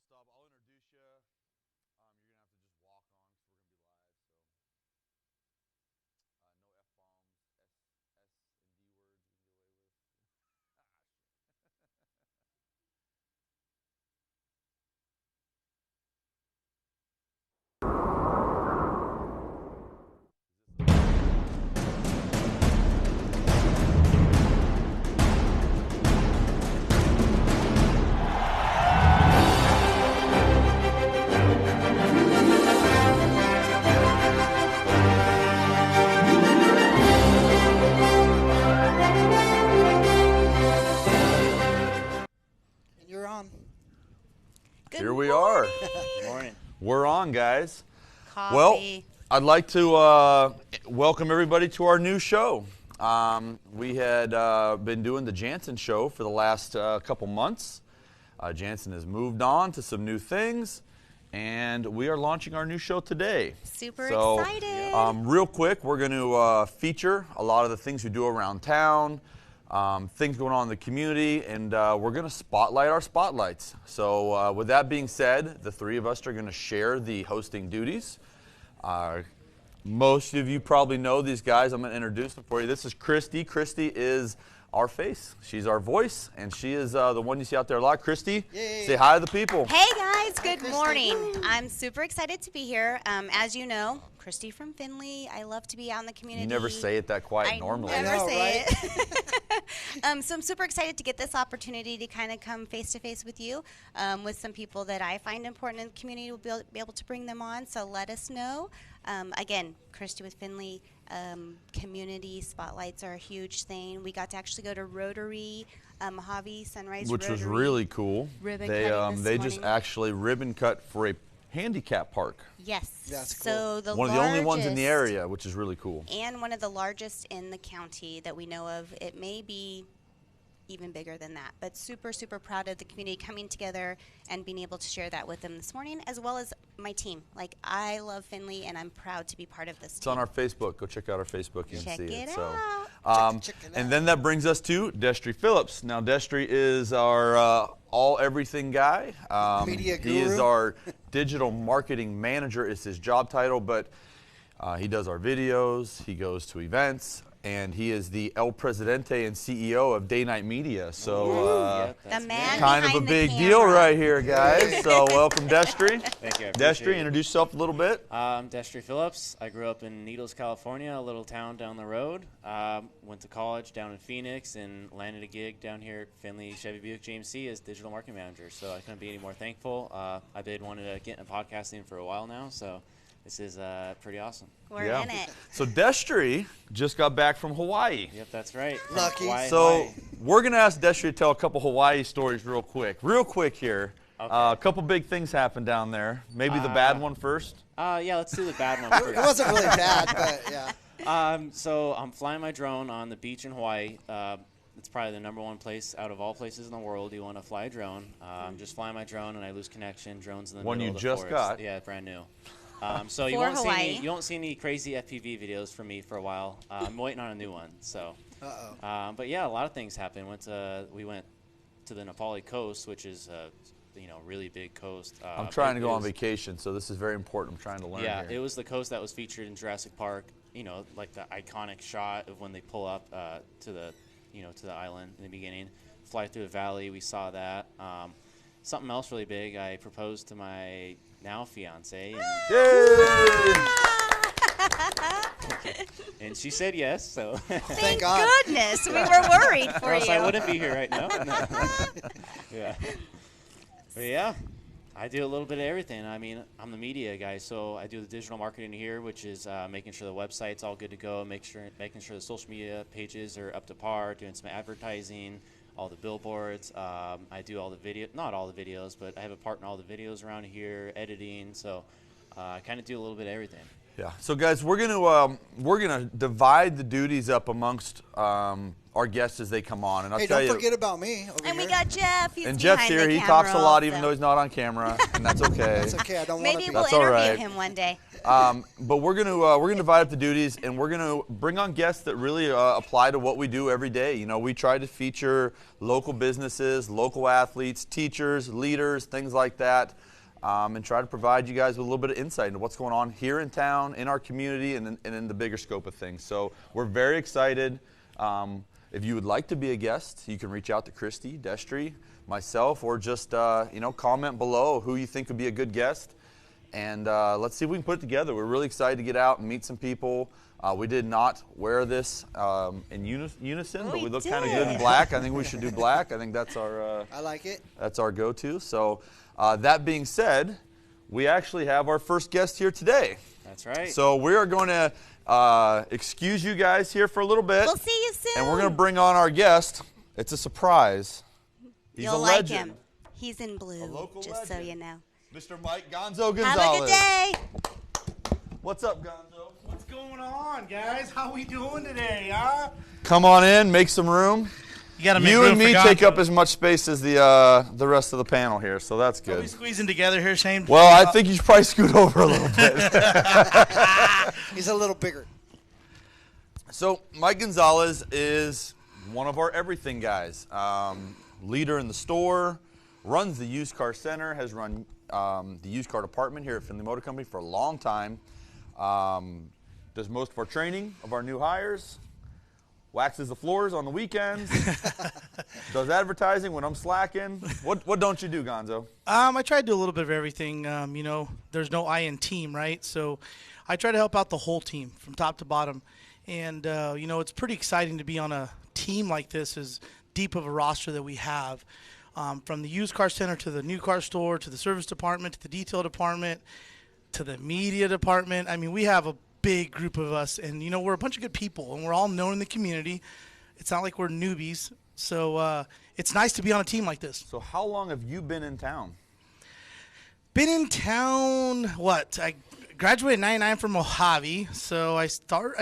stop. I'll introduce you. You're gonna have to just walk on because we're gonna be live. So no f bombs, s and d words we can get away with. You're on. Here we are. Good morning. We're on, guys. Coffee. Well, I'd like to welcome everybody to our new show. We had been doing the Jansen show for the last couple months. Jansen has moved on to some new things, and we are launching our new show today. Super excited. Real quick, we're going to feature a lot of the things we do around town, things going on in the community, and we're going to spotlight our spotlights. So with that being said, the three of us are going to share the hosting duties. Most of you probably know these guys. I'm going to introduce them for you. This is Kristy. Kristy is our face. She's our voice, and she is the one you see out there a lot. Kristy, say hi to the people. Hey guys, good morning. I'm super excited to be here. As you know, Kristy from Findlay. I love to be out in the community. You never say it that quiet normally. I never I know, say right? it. So I'm super excited to get this opportunity to kind of come face to face with you, with some people that I find important in the community. We'll be able to bring them on. So let us know. Again, Kristy with Findlay. Community spotlights are a huge thing. We got to actually go to Rotary, Mojave Sunrise Which Rotary. was really cool. Ribbon They cutting this they just morning. actually ribbon cut for a handicap park. Yes. That's So the One of the only ones in the largest- area, which is really cool. And one of the largest in the county that we know of. It may be even bigger than that, but super, super proud of the community coming together and being able to share that with them this morning, as well as my team. Like, I love Findlay, and I'm proud to be part of this It's team. on our Facebook. Go check out our Facebook. You Check can see it it. So, out. Check it and out. then that brings us to Destry Phillips. Now, Destry is our all everything guy. Media He is guru. our digital marketing manager. Is his job title, but he does our videos. He goes to events. And he is the El Presidente and CEO of Day Night Media. So The man kind of a behind the big deal camera. right here, guys. So welcome, Destry. Thank you. I Destry, appreciate it. introduce yourself a little bit. I'm Destry Phillips. I grew up in Needles, California, a little town down the road. Went to college down in Phoenix and landed a gig down here at Findlay Chevy Buick GMC as digital marketing manager. So I couldn't be any more thankful. I've been wanting to get into podcasting for a while now, so this is pretty awesome. We're Yeah. in it. So Destry just got back from Hawaii. Yep, that's right. Lucky. So we're going to ask Destry to tell a couple Hawaii stories real quick. Real quick here. Okay. A couple big things happened down there. Maybe the bad one first. Yeah, let's do the bad one It first. wasn't really bad, but yeah. So I'm flying my drone on the beach in Hawaii. It's probably the number one place out of all places in the world you want to fly a drone. I'm just flying my drone and I lose connection. Drone's in the One middle you of the just forest. got. Yeah, brand new. So you For won't Hawaii. see any crazy FPV videos from me for a while. I'm waiting on a new one. So, but yeah, a lot of things happened. We went to the Nepali coast, which is really big coast. I'm trying to it go on was- vacation, so this is very important. I'm trying to learn Yeah, here. it was the coast that was featured in Jurassic Park. Like the iconic shot of when they pull up to the island in the beginning, fly through the valley. We saw that. Something else really big. I proposed to my now fiance, Yay! and she said yes. So, Thank God. goodness. We were worried for or else you. I wouldn't be here right now. No. Yeah. But yeah, I do a little bit of everything. I mean, I'm the media guy, so I do the digital marketing here, which is making sure the website's all good to go, making sure the social media pages are up to par, doing some advertising, all the billboards. I do all the not all the videos, but I have a part in all the videos around here, editing. So I kind of do a little bit of everything. Yeah. So guys, we're gonna divide the duties up amongst our our guests as they come on. And I'll Hey, tell don't you, forget about me over And here. we got Jeff. He's and Jeff's behind here. the He camera talks a lot, even also. though he's not on camera, and that's okay. That's okay. I don't want to Maybe be. we'll That's all interview right. him one day. But we're gonna divide up the duties, and we're gonna bring on guests that really apply to what we do every day. You know, we try to feature local businesses, local athletes, teachers, leaders, things like that, and try to provide you guys with a little bit of insight into what's going on here in town, in our community, and in the bigger scope of things. So we're very excited. If you would like to be a guest, you can reach out to Kristy, Destry, myself, or just comment below who you think would be a good guest. And let's see if we can put it together. We're really excited to get out and meet some people. We did not wear this in unison, but we look kind of good in black. I think we should do black. I think that's our. I like it. That's our go-to. So that being said, we actually have our first guest here today. That's right. So we are going to excuse you guys here for a little bit. We'll see you soon. And we're going to bring on our guest. It's a surprise. He's You'll a like legend. him. He's in blue, local just so legend. you know. Mr. Mike Gonzo Gonzalez. Have a good day. What's up, Gonzo? What's going on, guys? How we doing today, huh? Come on in, make some room. You gotta make You room and me for take Gonzo. up as much space as the rest of the panel here, so that's Are we good. squeezing together here, Shane? Well, I think you should probably scoot over a little bit. He's a little bigger. So Mike Gonzalez is one of our everything guys. Leader in the store, runs the used car center, has run the used car department here at Findlay Motor Company for a long time. Does most of our training of our new hires. Waxes the floors on the weekends. Does advertising when I'm slacking. What don't you do, Gonzo? I try to do a little bit of everything. There's no I in team, right? So I try to help out the whole team from top to bottom. And, it's pretty exciting to be on a team like this, as deep of a roster that we have. From the used car center to the new car store to the service department to the detail department to the media department. I mean, we have a big group of us, and we're a bunch of good people, and we're all known in the community. It's not like we're newbies, so it's nice to be on a team like this. So how long have you been in town? Been in town, I graduated in 99 from Mojave, so I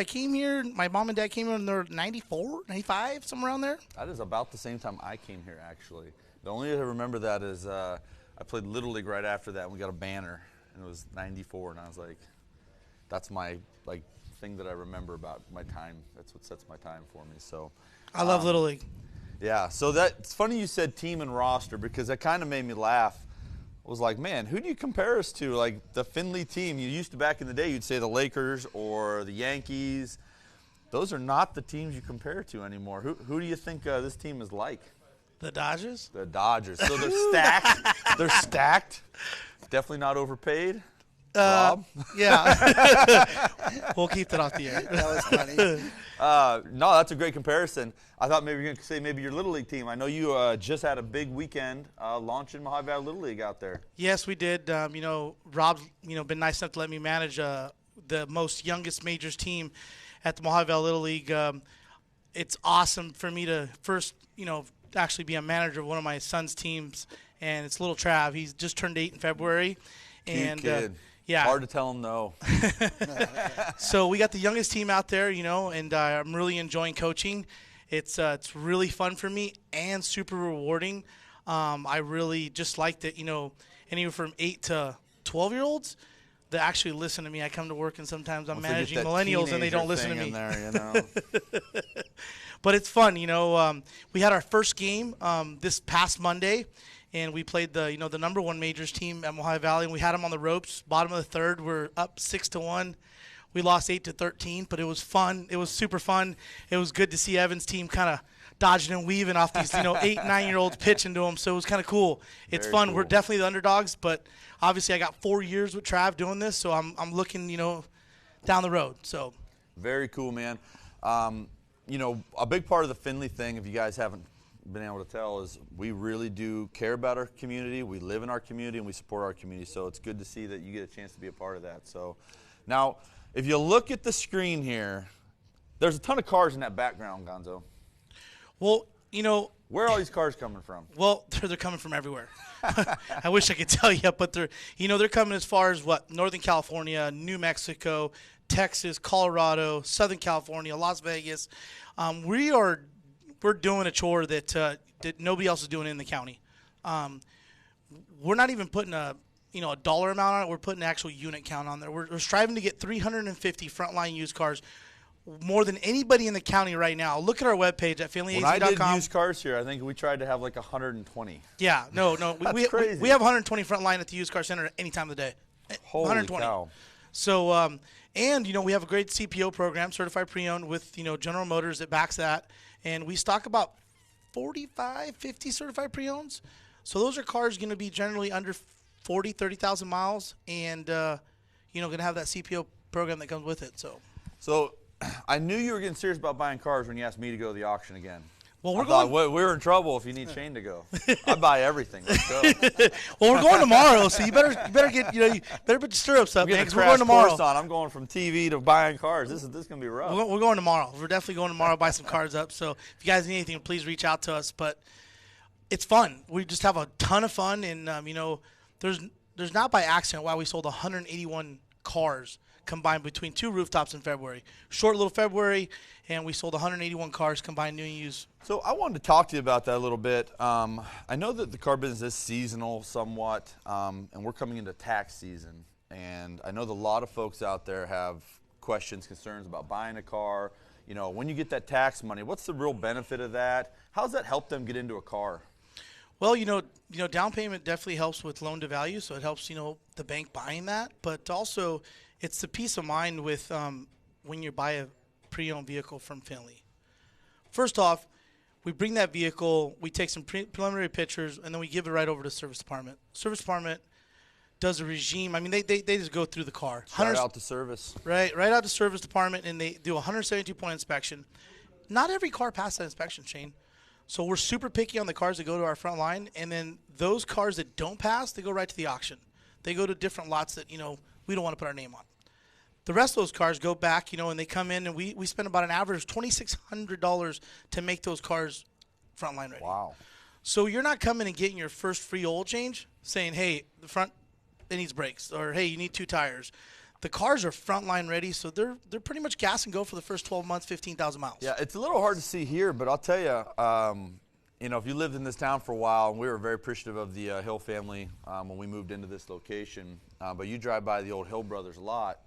came here, my mom and dad came here when they were 94, 95, somewhere around there. That is about the same time I came here, actually. The only way I remember that is I played Little League right after that, and we got a banner, and it was 94, and I was like, that's my thing that I remember about my time. That's what sets my time for me. So I love Little League. yeah, so it's funny you said team and roster, because that kind of made me laugh. I was like, man, who do you compare us to? Like the Findlay team, you used to back in the day, you'd say the Lakers or the Yankees. Those are not the teams you compare to anymore. Who do you think this team is like? The Dodgers? The Dodgers. So they're stacked. They're stacked. Definitely not overpaid. Rob? Yeah. We'll keep that off the air. That was funny. No, that's a great comparison. I thought maybe you were going to say maybe your Little League team. I know you just had a big weekend launching Mojave Valley Little League out there. Yes, we did. Rob's, been nice enough to let me manage the most youngest majors team at the Mojave Valley Little League. It's awesome for me to first, actually be a manager of one of my son's teams, and it's little Trav. He's just turned 8 in February. Cute kid. Yeah. Hard to tell him no. So we got the youngest team out there, and I'm really enjoying coaching. It's really fun for me and super rewarding. I really just like that, anywhere from 8 to 12-year-olds that actually listen to me. I come to work, and sometimes I'm managing millennials, and they don't listen to me. In there, But it's fun, We had our first game this past Monday, and we played the number one majors team at Mojave Valley, and we had them on the ropes. Bottom of the third, we're up 6-1. We lost 8-13, but it was fun. It was super fun. It was good to see Evan's team kind of dodging and weaving off these 8, 9-year-olds pitching to them. So it was kind of cool. It's Very fun. cool. We're definitely the underdogs, but obviously I got 4 years with Trav doing this, so I'm looking down the road. So very cool, man. A big part of the Findlay thing, if you guys haven't been able to tell, is we really do care about our community. We live in our community, and we support our community. So it's good to see that you get a chance to be a part of that. So now, if you look at the screen here, there's a ton of cars in that background, Gonzo. Well, Where are all these cars coming from? well, they're coming from everywhere. I wish I could tell you, but they're coming as far as Northern California, New Mexico, Texas, Colorado, Southern California, Las Vegas. we're doing a chore that that nobody else is doing in the county. We're not even putting a dollar amount on it. We're putting an actual unit count on there. We're striving to get 350 frontline used cars, more than anybody in the county right now. Look at our webpage at When I did FinleyAZ.com. used cars here, I think we tried to have like 120. Yeah, no. We crazy. have 120 frontline at the used car center any time of the day. Holy 120. cow. So, and we have a great CPO program, certified pre-owned, with General Motors that backs that, and we stock about 45, 50 certified pre-owns. So those are cars going to be generally under 40, 30,000 miles, and going to have that CPO program that comes with it. So I knew you were getting serious about buying cars when you asked me to go to the auction again. Well, we're in trouble if you need Shane to go. I buy everything. Let's go. Well, we're going tomorrow, so you better get you better put your stirrups up, man, 'cause we're going tomorrow. I'm going from TV to buying cars. This is gonna be rough. We're going tomorrow. We're definitely going tomorrow. Buy some cars up. So if you guys need anything, please reach out to us. But it's fun. We just have a ton of fun, and there's not by accident why we sold 181 cars combined between two rooftops in February. Short little February, and we sold 181 cars combined new and used. So I wanted to talk to you about that a little bit. I know that the car business is seasonal somewhat, and we're coming into tax season. And I know that a lot of folks out there have questions, concerns about buying a car. When you get that tax money, what's the real benefit of that? How does that help them get into a car? Well, down payment definitely helps with loan to value, so it helps, the bank buying that. But also, it's the peace of mind with when you buy a pre-owned vehicle from Finley. First off, we bring that vehicle, we take some preliminary pictures, and then we give it right over to the service department. Service department does a regime. I mean, they just go through the car. Right out to service. Right out to service department, and they do a 172-point inspection. Not every car passes that inspection, Shane. So we're super picky on the cars that go to our front line, and then those cars that don't pass, they go right to the auction. They go to different lots that, we don't want to put our name on. The rest of those cars go back, and they come in, and we spend about an average of $2,600 to make those cars frontline ready. Wow. So you're not coming and getting your first free oil change saying, hey, the front, it needs brakes, or hey, you need 2 tires. The cars are frontline ready, so they're pretty much gas and go for the first 12 months, 15,000 miles. Yeah, it's a little hard to see here, but I'll tell you, if you lived in this town for a while, and we were very appreciative of the Hill family when we moved into this location, but you drive by the old Hill Brothers a lot,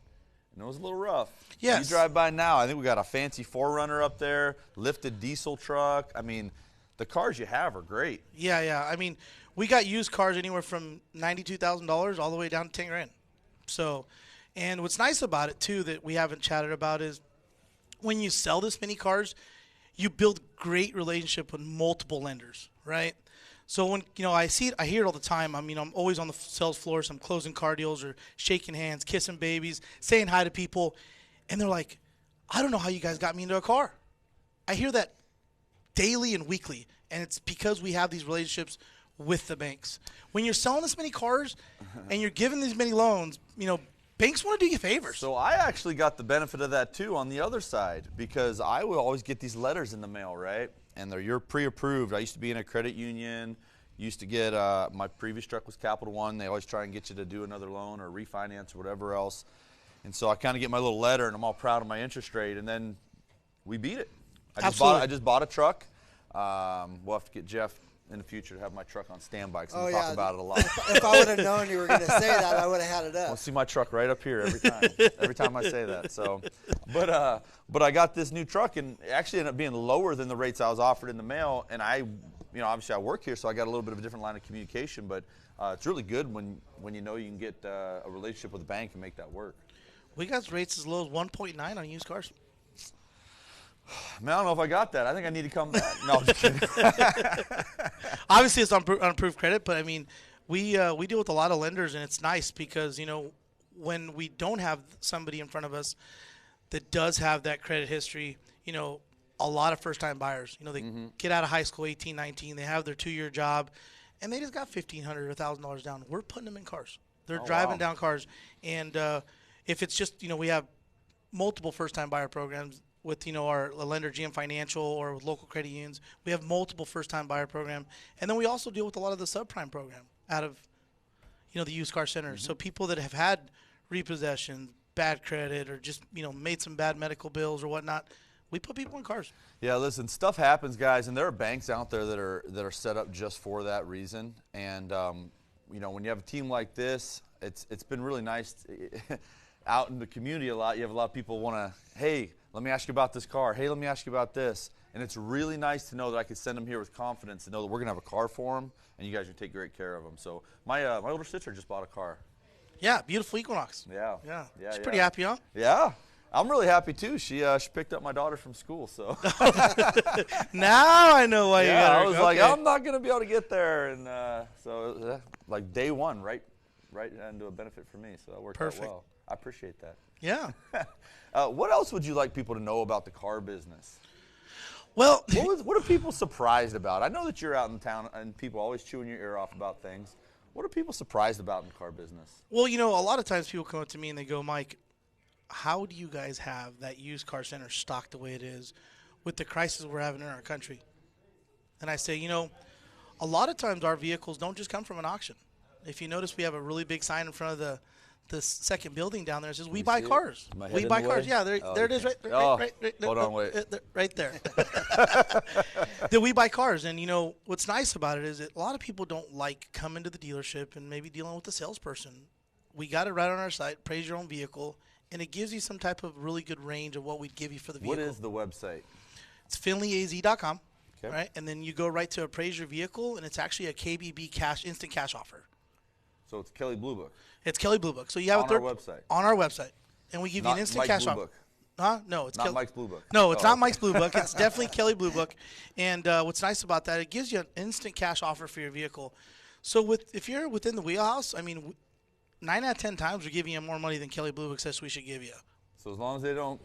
and it was a little rough. Yes. You drive by now, I think we got a fancy 4Runner up there, lifted diesel truck. I mean, the cars you have are great. Yeah. I mean, we got used cars anywhere from $92,000 all the way down to $10,000. So, and what's nice about it too that we haven't chatted about is when you sell this many cars, you build great relationship with multiple lenders, right? So when I hear it all the time. I'm always on the sales floor, so I'm closing car deals or shaking hands, kissing babies, saying hi to people, and they're like, "I don't know how you guys got me into a car." I hear that daily and weekly, and it's because we have these relationships with the banks. When you're selling this many cars and you're giving these many loans, banks want to do you favors. So I actually got the benefit of that too on the other side, because I will always get these letters in the mail, right? And you're pre-approved. I used to be in a credit union. Used to get my previous truck was Capital One. They always try and get you to do another loan or refinance or whatever else. And so I kind of get my little letter, and I'm all proud of my interest rate, and then we beat it. I just bought a truck. We'll have to get Jeff in the future to have my truck on standby, because we talk about it a lot. If I would have known you were going to say that, I would have had it up. I'll see my truck right up here every time I say that. So, but I got this new truck, and it actually ended up being lower than the rates I was offered in the mail. And obviously I work here, so I got a little bit of a different line of communication. But it's really good when you know you can get a relationship with a bank and make that work. We got rates as low as 1.9 on used cars. Man, I don't know if I got that. I think I need to come back. No, I'm just kidding. Obviously, it's unapproved credit, but I mean, we deal with a lot of lenders, and it's nice because when we don't have somebody in front of us that does have that credit history, a lot of first-time buyers, they get out of high school 18, 19, they have their 2-year job, and they just got $1,500 or $1,000 down. We're putting them in cars. They're driving down cars, and if it's just we have multiple first-time buyer programs. With our lender GM Financial or with local credit unions, we have multiple first-time buyer program, and then we also deal with a lot of the subprime program out of the used car centers. So people that have had repossession, bad credit, or just made some bad medical bills or whatnot, we put people in cars. Yeah, listen, stuff happens, guys, and there are banks out there that are set up just for that reason. And when you have a team like this, it's been really nice out in the community a lot. You have a lot of people want to, hey, let me ask you about this car. Hey, let me ask you about this. And it's really nice to know that I can send them here with confidence to know that we're gonna have a car for them, and you guys are gonna take great care of them. So my older sister just bought a car. Yeah, beautiful Equinox. Yeah. She's pretty happy, huh? Yeah. I'm really happy too. She picked up my daughter from school, so now I know why you got her. I was like, I'm not gonna be able to get there, and so like day one, right into a benefit for me. So that worked out well. I appreciate that. Yeah. What else would you like people to know about the car business? Well, what are people surprised about? I know that you're out in town and people always chewing your ear off about things. What are people surprised about in the car business? Well, a lot of times people come up to me and they go, Mike, how do you guys have that used car center stocked the way it is with the crisis we're having in our country? And I say, a lot of times our vehicles don't just come from an auction. If you notice, we have a really big sign in front of the second building down there. It says, we buy cars. We buy cars. Yeah, there it is right hold on, wait. right there. That we buy cars. And, what's nice about it is that a lot of people don't like coming to the dealership and maybe dealing with the salesperson. We got it right on our site, Praise Your Own Vehicle, and it gives you some type of really good range of what we'd give you for the vehicle. What is the website? It's finleyaz.com, okay. Right? And then you go right to Appraise Your Vehicle, and it's actually a KBB instant cash offer. So it's Kelley Blue Book. It's Kelley Blue Book. So you have on our website. On our website, and we give you an instant cash offer. Book. Huh? No, it's not Mike's Blue Book. No, it's not Mike's Blue Book. It's definitely Kelley Blue Book. And what's nice about that, it gives you an instant cash offer for your vehicle. So if you're within the wheelhouse, 9 out of 10 times we're giving you more money than Kelley Blue Book says we should give you. So as long as they don't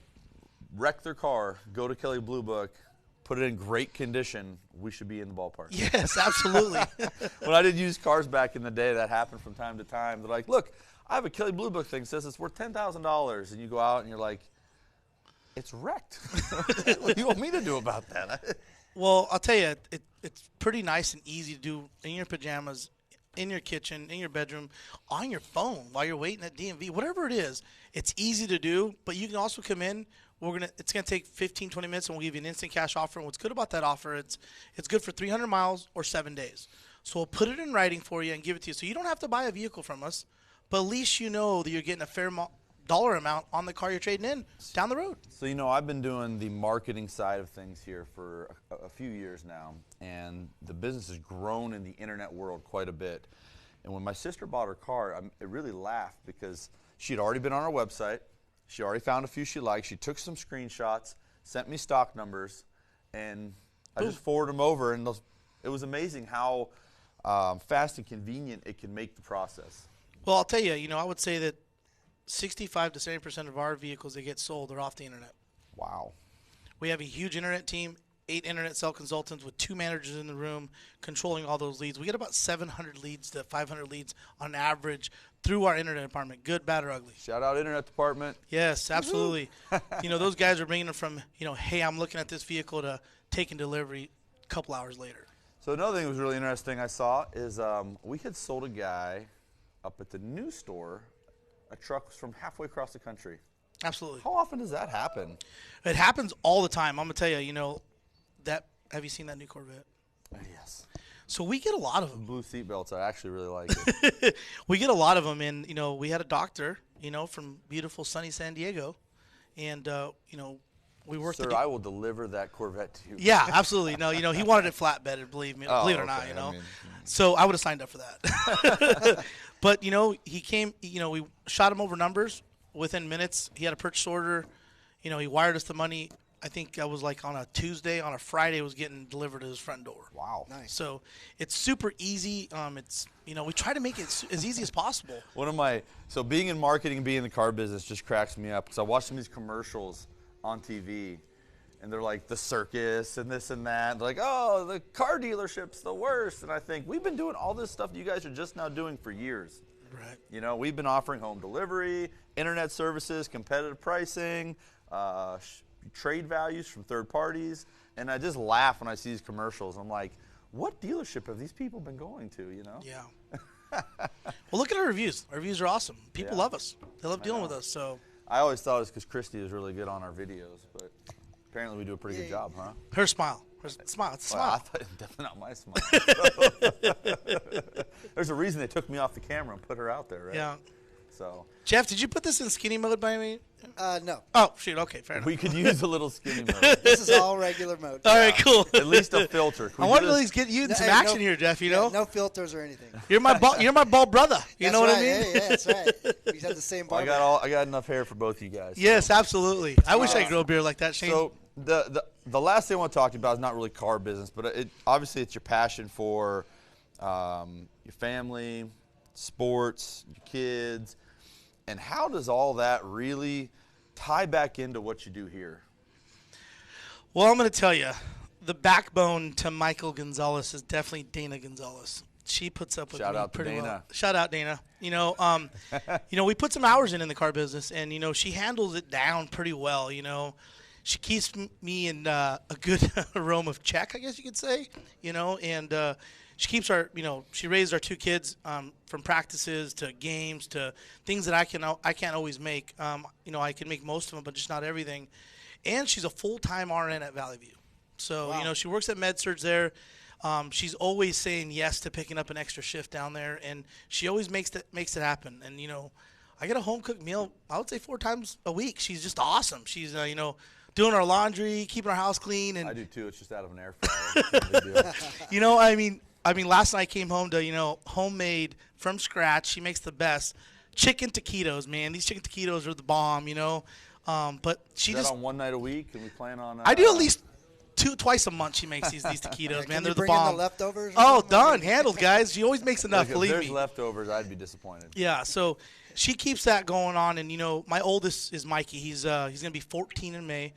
wreck their car, go to Kelley Blue Book, put it in great condition, we should be in the ballpark. Yes, absolutely. When I did used cars back in the day, that happened from time to time. They're like, look, I have a Kelley Blue Book thing that says it's worth $10,000. And you go out and you're like, it's wrecked. What do you want me to do about that? Well, I'll tell you, it's pretty nice and easy to do in your pajamas, in your kitchen, in your bedroom, on your phone while you're waiting at DMV, whatever it is. It's easy to do, but you can also come in. It's going to take 15, 20 minutes, and we'll give you an instant cash offer. And what's good about that offer, it's good for 300 miles or 7 days. So we'll put it in writing for you and give it to you. So you don't have to buy a vehicle from us, but at least you know that you're getting a fair dollar amount on the car you're trading in down the road. So, I've been doing the marketing side of things here for a few years now, and the business has grown in the internet world quite a bit. And when my sister bought her car, I really laughed because she had already been on our website. She already found a few she liked. She took some screenshots, sent me stock numbers, and I just forwarded them over. And it was amazing how fast and convenient it can make the process. Well, I'll tell you, I would say that 65 to 70% of our vehicles that get sold are off the internet. Wow. We have a huge internet team, 8 internet sales consultants with 2 managers in the room controlling all those leads. We get about 700 leads to 500 leads on average through our internet department, good, bad, or ugly. Shout out internet department. Yes, absolutely. Those guys are bringing them from, hey, I'm looking at this vehicle to taking delivery a couple hours later. So another thing that was really interesting I saw is we had sold a guy up at the new store a truck from halfway across the country. Absolutely. How often does that happen? It happens all the time. I'm going to tell you, have you seen that new Corvette? Yes. So we get a lot of them. Blue seatbelts, I actually really like it. We get a lot of them, and, we had a doctor, from beautiful sunny San Diego, and, we worked Sir, I will deliver that Corvette to you. Yeah, absolutely. No, he wanted it flatbedded, believe it or not, So I would have signed up for that. But, he came, we shot him over numbers within minutes. He had a purchase order. He wired us the money. I think I was like on a Tuesday. On a Friday, it was getting delivered to his front door. Wow. Nice. So it's super easy. It's, we try to make it as easy as possible. So being in marketing and being in the car business just cracks me up because I watch some of these commercials on TV, and they're like the circus and this and that. They're like, oh, the car dealership's the worst. And I think we've been doing all this stuff you guys are just now doing for years. Right. We've been offering home delivery, internet services, competitive pricing, trade values from third parties. And I just laugh when I see these commercials. I'm like, what dealership have these people been going to, Yeah. Well, look at our reviews. Our reviews are awesome. People love us. They love dealing with us. So I always thought it was because Kristy is really good on our videos, but Apparently, we do a pretty good job, huh? Her smile. Her smile. It's a Well, I smile. thought definitely not my smile. There's a reason they took me off the camera and put her out there, right? Yeah. So Jeff, did you put this in skinny mode by me? No. Oh, shoot. Okay, fair enough. we could use a little skinny mode. This is all regular mode. All right, cool. At least a filter. Can I we want do to at this? least get you in No, some hey, action no- here, Jeff. You Yeah, know, no filters or anything. you're my bald brother. You That's know what right. I mean? Yeah, that's right. We have the same I barber. I got enough hair for both you guys. Yes, absolutely. I wish I could grow a beard like that, Shane. So the last thing I want to talk to you about is not really car business, but obviously it's your passion for your family, sports, your kids, and how does all that really tie back into what you do here? Well, I'm going to tell you, the backbone to Michael Gonzalez is definitely Dana Gonzalez. She puts up with Shout me out to pretty Dana. well. Shout out, Dana. You know, we put some hours in the car business, and she handles it down pretty well. She keeps me in a good aroma of check, I guess you could say. And she keeps she raised our two kids from practices to games to things that I can't always make. I can make most of them, but just not everything. And she's a full-time RN at Valley View. So, Wow. she works at MedSurg there. She's always saying yes to picking up an extra shift down there, and she always makes it happen. And, I get a home-cooked meal, I would say 4 times a week. She's just awesome. She's, doing our laundry, keeping our house clean. And I do too. It's just out of an air fryer. It's no big deal. I mean, last night I came home to, homemade from scratch. She makes the best chicken taquitos, man. These chicken taquitos are the bomb, But she Is that just, on one night a week? Can we plan on? I do at least twice a month. She makes these taquitos, man. Can They're you the bring in bomb. the leftovers? or Oh, something? done, handled, guys. She always makes enough. Like, if Believe there's me. leftovers, I'd be disappointed. Yeah, so she keeps that going on, and my oldest is Mikey. He's gonna be 14 in May.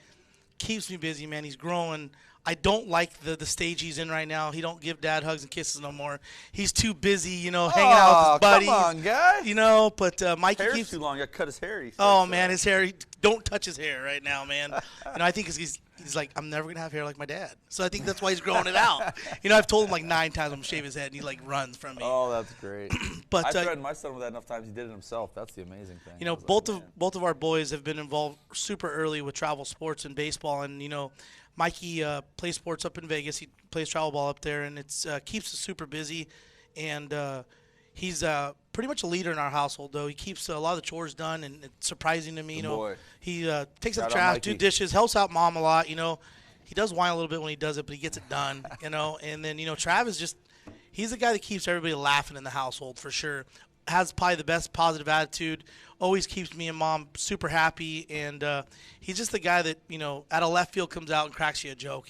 Keeps me busy, man. He's growing. I don't like the stage he's in right now. He don't give dad hugs and kisses no more. He's too busy, hanging out with his buddies. Come on, guy. But Mikey Hair's keeps. too long. I cut his hair. He Oh says, man, his hair. Don't touch his hair right now, man. I think 'cause he's like, I'm never gonna have hair like my dad. So I think that's why he's growing it out. I've told him like 9 times I'm gonna shave his head, and he like runs from me. Oh, that's great. But, I threatened my son with that enough times. He did it himself. That's the amazing thing. I was like, man. both of our boys have been involved super early with travel sports and baseball, and Mikey plays sports up in Vegas. He plays travel ball up there, and it's keeps us super busy. And he's pretty much a leader in our household, though. He keeps a lot of the chores done, and it's surprising to me. Good boy. He takes up Shout out trash, Mikey. do dishes, helps out mom a lot. He does whine a little bit when he does it, but he gets it done. And then Trav is he's the guy that keeps everybody laughing in the household for sure. Has probably the best positive attitude. Always keeps me and mom super happy, and he's just the guy that out of left field comes out and cracks you a joke.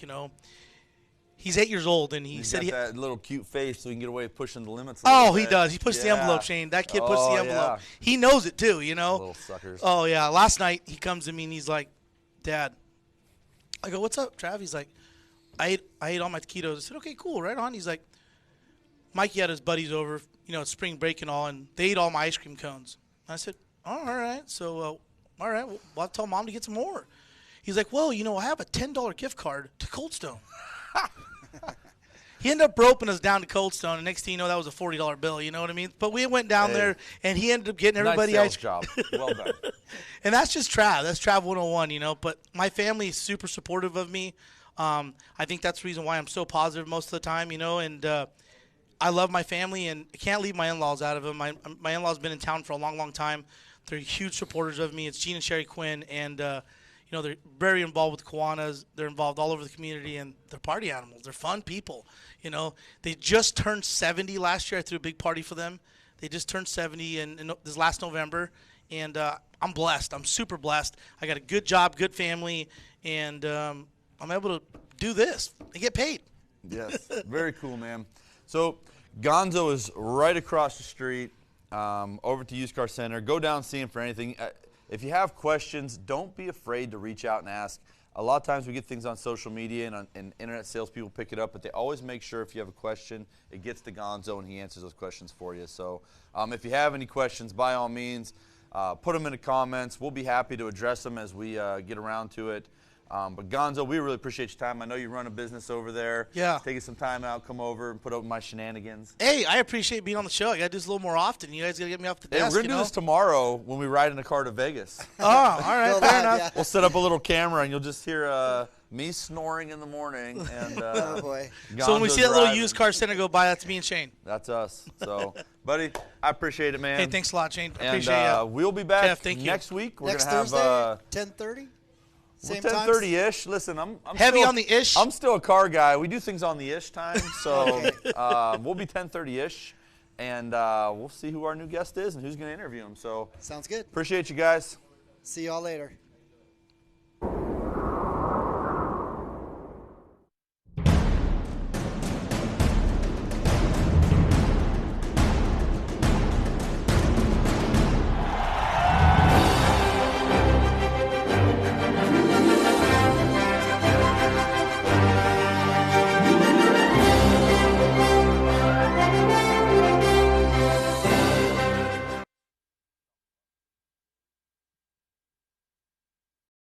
He's 8 years old, and he He's said got he. that little cute face, so he can get away with pushing the limits. Oh, he does. He pushes the envelope, Shane. That kid pushes Oh, the envelope. yeah. He knows it too. Little suckers. Oh yeah. Last night he comes to me and he's like, "Dad," I go, "What's up, Trav?" He's like, "I ate all my taquitos." I said, "Okay, cool, right on." He's like, Mikey had his buddies over, it's spring break and all, and they ate all my ice cream cones. I said, "Oh, all right. So, all right, well, I'll tell Mom to get some more." He's like, "Well, I have a $10 gift card to Cold Stone." He ended up roping us down to Cold Stone, and next thing you know, that was a $40 bill. You know what I mean? But we went down there, and he ended up getting everybody nice ice sales cream. job. Well done. And that's just Trav. That's Trav 101, But my family is super supportive of me. I think that's the reason why I'm so positive most of the time, And I love my family, and I can't leave my in-laws out of them. My in-laws been in town for a long, long time. They're huge supporters of me. It's Gene and Sherry Quinn, and they're very involved with the Kiwanis. They're involved all over the community, and they're party animals. They're fun people. They just turned 70 last year. I threw a big party for them. They just turned 70 in this last November, and I'm blessed. I'm super blessed. I got a good job, good family, and I'm able to do this and get paid. Yes, very cool, man. So Gonzo is right across the street, over at the Used Car Center. Go down and see him for anything. If you have questions, don't be afraid to reach out and ask. A lot of times we get things on social media and internet salespeople pick it up, but they always make sure if you have a question, it gets to Gonzo and he answers those questions for you. So if you have any questions, by all means, put them in the comments. We'll be happy to address them as we get around to it. But Gonzo, we really appreciate your time. I know you run a business over there. Yeah. Taking some time out, come over and put up with my shenanigans. Hey, I appreciate being on the show. I got to do this a little more often. You guys got to get me off the Hey, desk. we're going to do this tomorrow when we ride in the car to Vegas. Oh, all right, Go fair live, enough. yeah. We'll set up a little camera, and you'll just hear me snoring in the morning. And Oh, boy. So when we Gonzo see that little driving. used car center go by, that's me and Shane. That's us. So, buddy, I appreciate it, man. Hey, thanks a lot, Shane. And Appreciate you. we'll be back Jeff, thank you. next week. We're Next going to Thursday, have 10:30. Same 10:30-ish. Listen, I'm Heavy still, on the ish. I'm still a car guy. We do things on the ish time, so Okay. we'll be 10:30-ish, and we'll see who our new guest is and who's going to interview him. So Sounds good. appreciate you guys. See y'all later.